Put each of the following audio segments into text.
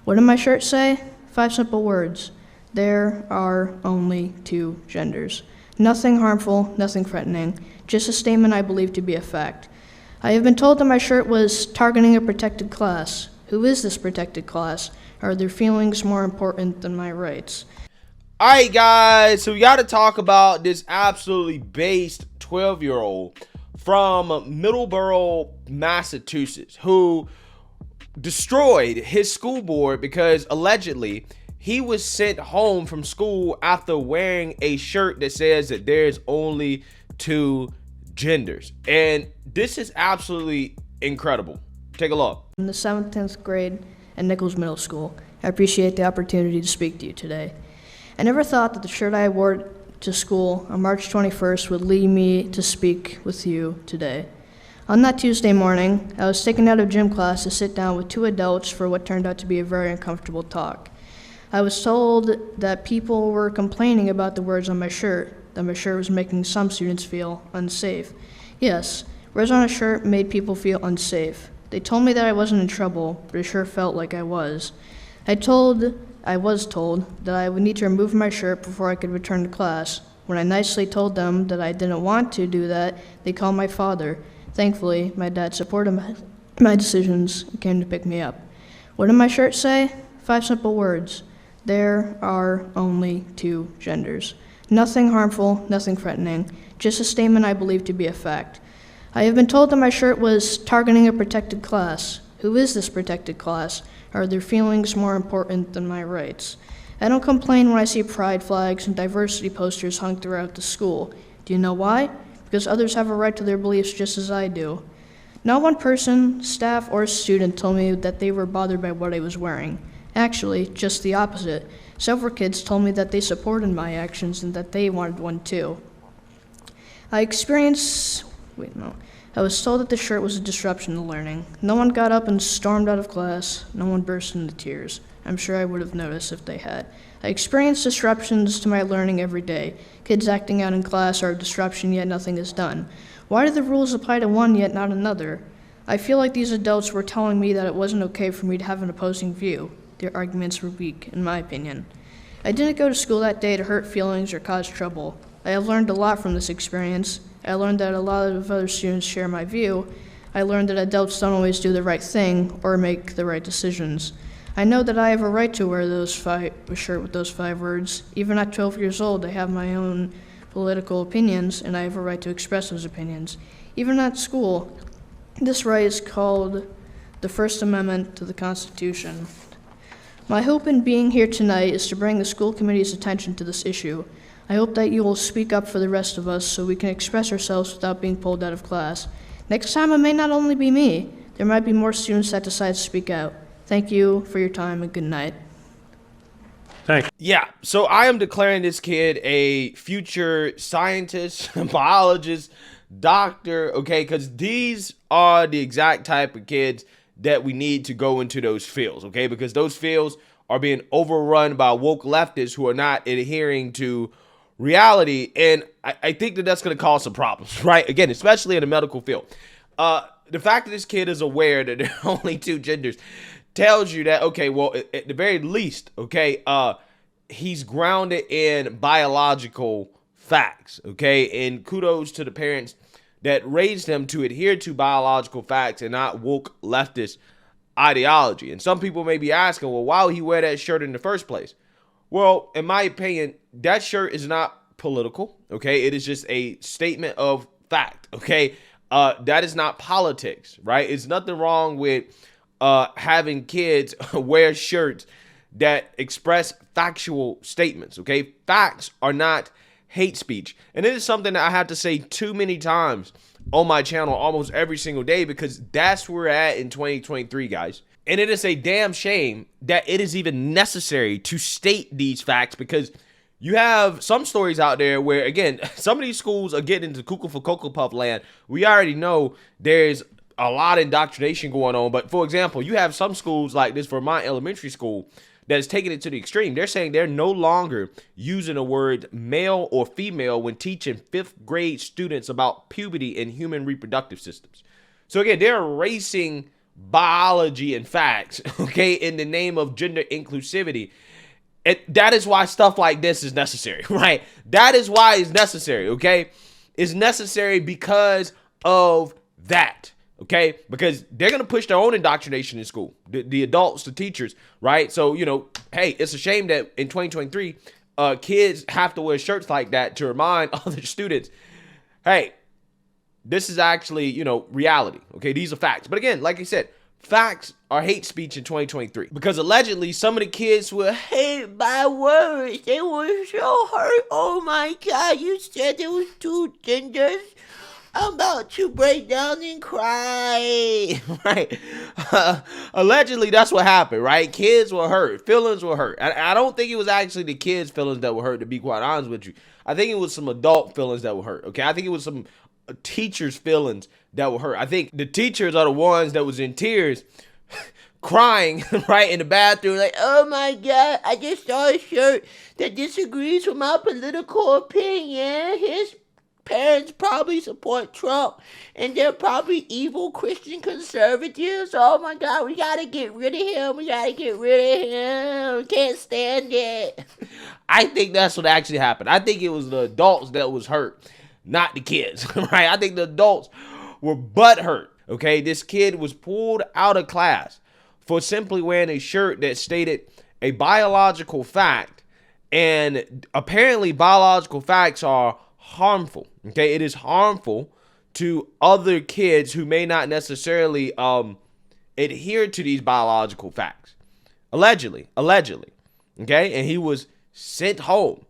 What did my shirt say? 5 simple words. There are only 2 genders. Nothing harmful, nothing threatening, just a statement I believe to be a fact. I have been told that my shirt was targeting a protected class. Who is this protected class? Are their feelings more important than my rights? All right, guys, so we got to talk about this absolutely based 12-year-old from Middleborough, Massachusetts, who destroyed his school board because allegedly he was sent home from school after wearing a shirt that says that there's only 2 genders. And this is absolutely incredible. Take a look. In the 7th, 10th grade at Nichols Middle School, I appreciate the opportunity to speak to you today. I never thought that the shirt I wore to school on March 21st would lead me to speak with you today. On that Tuesday morning, I was taken out of gym class to sit down with 2 adults for what turned out to be a very uncomfortable talk. I was told that people were complaining about the words on my shirt, that my shirt was making some students feel unsafe. Yes, words on a shirt made people feel unsafe. They told me that I wasn't in trouble, but it sure felt like I was. I was told that I would need to remove my shirt before I could return to class. When I nicely told them that I didn't want to do that, they called my father. Thankfully, my dad supported my decisions and came to pick me up. What did my shirt say? 5 simple words. There are only 2 genders. Nothing harmful, nothing threatening, just a statement I believe to be a fact. I have been told that my shirt was targeting a protected class. Who is this protected class? Are their feelings more important than my rights? I don't complain when I see pride flags and diversity posters hung throughout the school. Do you know why? Because others have a right to their beliefs just as I do. Not one person, staff, or student told me that they were bothered by what I was wearing. Actually, just the opposite. Several kids told me that they supported my actions and that they wanted one too. I was told that the shirt was a disruption to learning. No one got up and stormed out of class. No one burst into tears. I'm sure I would have noticed if they had. I experience disruptions to my learning every day. Kids acting out in class are a disruption, yet nothing is done. Why do the rules apply to one, yet not another? I feel like these adults were telling me that it wasn't okay for me to have an opposing view. Their arguments were weak, in my opinion. I didn't go to school that day to hurt feelings or cause trouble. I have learned a lot from this experience. I learned that a lot of other students share my view. I learned that adults don't always do the right thing or make the right decisions. I know that I have a right to wear a shirt with those 5 words. Even at 12 years old, I have my own political opinions, and I have a right to express those opinions. Even at school, this right is called the First Amendment to the Constitution. My hope in being here tonight is to bring the school committee's attention to this issue. I hope that you will speak up for the rest of us so we can express ourselves without being pulled out of class. Next time, it may not only be me. There might be more students that decide to speak out. Thank you for your time and good night. Thanks. Yeah, so I am declaring this kid a future scientist, biologist, doctor, okay, because these are the exact type of kids that we need to go into those fields, okay, because those fields are being overrun by woke leftists who are not adhering to reality, and I think that that's going to cause some problems, right? Again, especially in the medical field. The fact that this kid is aware that there are only 2 genders tells you that, okay, well, at the very least, okay, he's grounded in biological facts, okay, and kudos to the parents that raised him to adhere to biological facts and not woke leftist ideology. And some people may be asking, well, why would he wear that shirt in the first place? Well, in my opinion, that shirt is not political, okay? It is just a statement of fact, okay? That is not politics, right? It's nothing wrong with having kids wear shirts that express factual statements, okay? Facts are not hate speech. And it is something that I have to say too many times on my channel almost every single day because that's where we're at in 2023, guys. And it is a damn shame that it is even necessary to state these facts because you have some stories out there where, again, some of these schools are getting into cuckoo for Cocoa Puff land. We already know there's a lot of indoctrination going on. But, for example, you have some schools like this Vermont elementary school that is taking it to the extreme. They're saying they're no longer using the word male or female when teaching 5th grade students about puberty and human reproductive systems. So, again, they're erasing biology and facts, okay, in the name of gender inclusivity. That is why stuff like this is necessary, right? That is why it's necessary, okay? It's necessary because of that, okay? Because they're going to push their own indoctrination in school, the adults, the teachers, right? So, hey, it's a shame that in 2023, kids have to wear shirts like that to remind other students, hey, this is actually, reality, okay? These are facts. But again, like I said, facts are hate speech in 2023 because allegedly some of the kids were hate my words. They were so hurt. Oh my God, you said there was two genders. I'm about to break down and cry. Right? Allegedly, that's what happened, right? Kids were hurt. Feelings were hurt. I don't think it was actually the kids' feelings that were hurt, to be quite honest with you. I think it was some adult feelings that were hurt, okay? I think it was some teachers' feelings that were hurt. I think the teachers are the ones that was in tears crying right in the bathroom like, oh my God, I just saw a shirt that disagrees with my political opinion. His parents probably support Trump and they're probably evil Christian conservatives. Oh my God, we gotta get rid of him. We gotta get rid of him. Can't stand it. I think that's what actually happened. I think it was the adults that was hurt, not the kids, right? I think the adults were butthurt, okay? This kid was pulled out of class for simply wearing a shirt that stated a biological fact, and apparently biological facts are harmful, okay? It is harmful to other kids who may not necessarily adhere to these biological facts. Allegedly, okay? And he was sent home.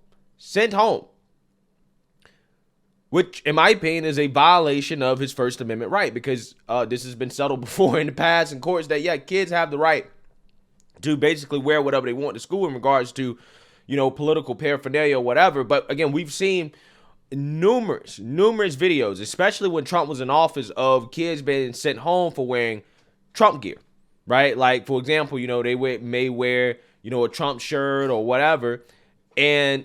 Which, in my opinion, is a violation of his First Amendment right, because this has been settled before in the past in courts that, yeah, kids have the right to basically wear whatever they want to school in regards to, political paraphernalia or whatever. But again, we've seen numerous videos, especially when Trump was in office, of kids being sent home for wearing Trump gear, right? Like, for example, they may wear, a Trump shirt or whatever, and,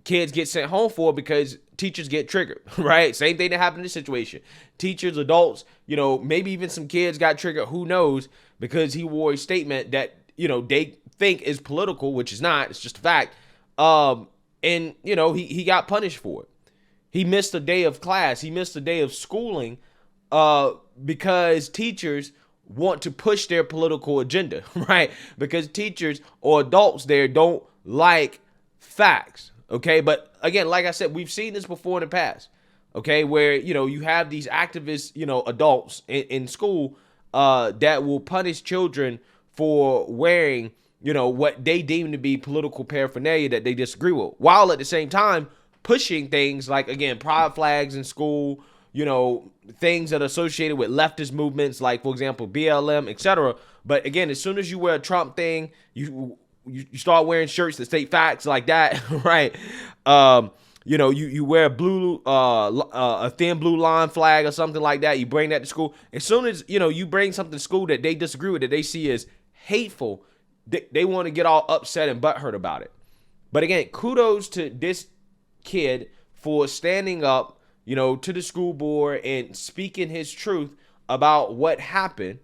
kids get sent home for it because teachers get triggered, right? Same thing that happened in this situation. Teachers, adults, maybe even some kids got triggered, who knows, because he wore a statement that, they think is political, which is not, it's just a fact. And, he got punished for it. He missed a day of class. He missed a day of schooling because teachers want to push their political agenda, right? Because teachers or adults there don't like facts. Okay, but again, like I said, we've seen this before in the past, okay, where, you have these activists, adults in school that will punish children for wearing, what they deem to be political paraphernalia that they disagree with, while at the same time pushing things like, again, pride flags in school, things that are associated with leftist movements, like, for example, BLM, etc. But again, as soon as you wear a Trump thing, you start wearing shirts that state facts like that, right? You wear a thin blue line flag or something like that. You bring that to school. As soon as, you bring something to school that they disagree with, that they see as hateful, they want to get all upset and butthurt about it. But again, kudos to this kid for standing up, to the school board and speaking his truth about what happened.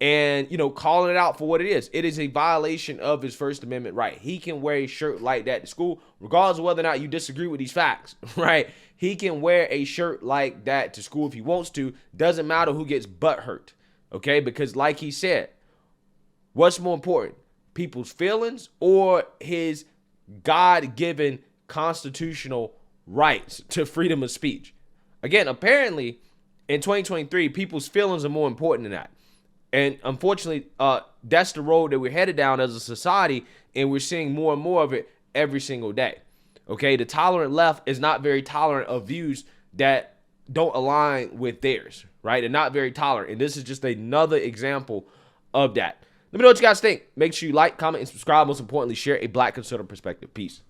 And, calling it out for what it is. It is a violation of his First Amendment right. He can wear a shirt like that to school, regardless of whether or not you disagree with these facts, right? He can wear a shirt like that to school if he wants to. Doesn't matter who gets butt hurt, okay? Because like he said, what's more important, people's feelings or his God-given constitutional rights to freedom of speech? Again, apparently, in 2023, people's feelings are more important than that. And unfortunately, that's the road that we're headed down as a society, and we're seeing more and more of it every single day. Okay, the tolerant left is not very tolerant of views that don't align with theirs, right? They're not very tolerant, and this is just another example of that. Let me know what you guys think. Make sure you like, comment, and subscribe. Most importantly, share a Black conservative perspective. Peace.